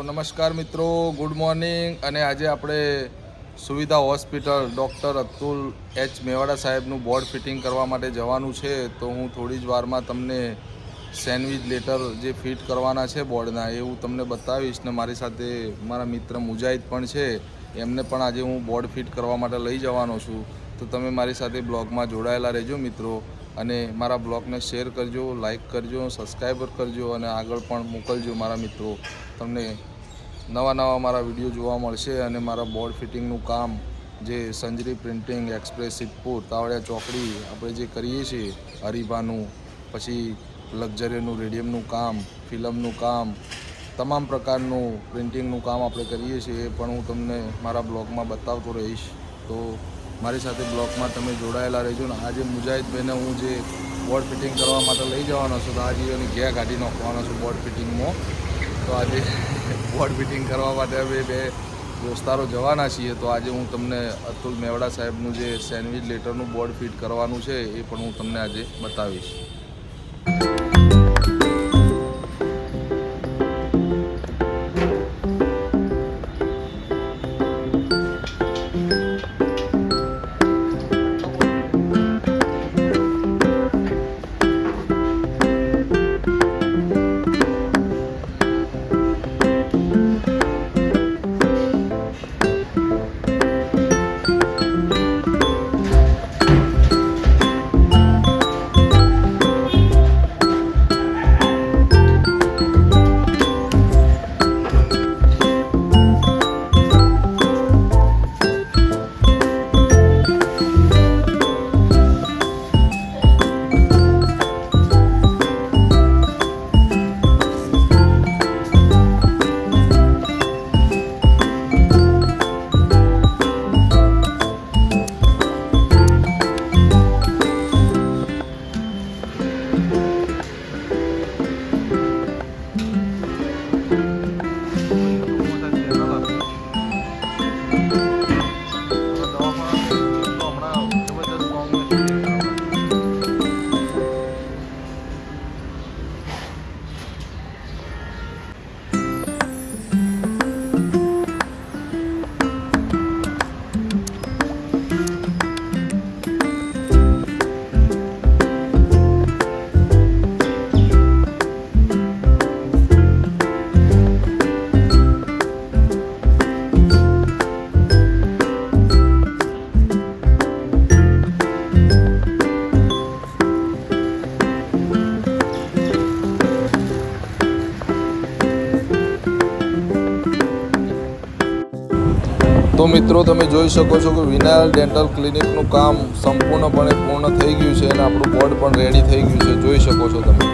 નમસ્કાર મિત્રો, good morning. અને આજે આપણે Suvidha hospital doctor Atul H Mewada સાહેબનું બોર્ડ ફિટિંગ કરવા માટે જવાનું છે. તો હું થોડી જ વારમાં તમને સેન્ડવિચ લેટર જે ફિટ કરવાના છે બોર્ડના એ હું તમને બતાવીશ. ને મારી સાથે મારા મિત્ર મુજાહિદ પણ છે, એમને પણ આજે હું બોર્ડ ફિટ કરવા માટે લઈ જવાનો છું. તો તમે મારી સાથે બ્લોગમાં જોડાયેલા રહેજો મિત્રો, અને મારા બ્લોગને શેર કરજો, લાઈક કરજો, સબસ્ક્રાઈબર કરજો અને આગળ પણ મોકલજો મારા મિત્રો. તમને નવા મારા વિડીયો જોવા મળશે. અને મારા બોર્ડ ફિટિંગનું કામ જે સંજરી પ્રિન્ટિંગ એક્સપ્રેસ સિદ્ધપુર તાવડિયા ચોકડી આપણે જે કરીએ છીએ, હરિભાનું, પછી લક્ઝરીનું રેડિયમનું કામ, ફિલ્મનું કામ, તમામ પ્રકારનું પ્રિન્ટિંગનું કામ આપણે કરીએ છીએ, એ પણ હું તમને મારા બ્લોગમાં બતાવતો રહીશ. તો મારી સાથે બ્લોગમાં તમે જોડાયેલા રહેજો. ને આજે મુજાહિદભાઈને હું જે બોર્ડ ફિટિંગ કરવા માટે લઈ જવાનો છું, તો આજે એની ઘેર કાઢી નાખવાનો છું બોર્ડ ફિટિંગમાં. તો આજે બોર્ડ ફિટિંગ કરવા માટે અમે બે દોસ્તારો જવાના છીએ. તો આજે હું તમને અતુલ મેવાડા સાહેબનું જે સેન્ડવિચ લેટરનું બોર્ડ ફિટ કરવાનું છે એ પણ હું તમને આજે બતાવીશ. તો મિત્રો, તમે જોઈ શકો છો કે વિનાયલ ડેન્ટલ ક્લિનિકનું કામ સંપૂર્ણપણે પૂર્ણ થઈ ગયું છે અને આપણું બોર્ડ પણ રેડી થઈ ગયું છે, જોઈ શકો છો તમે.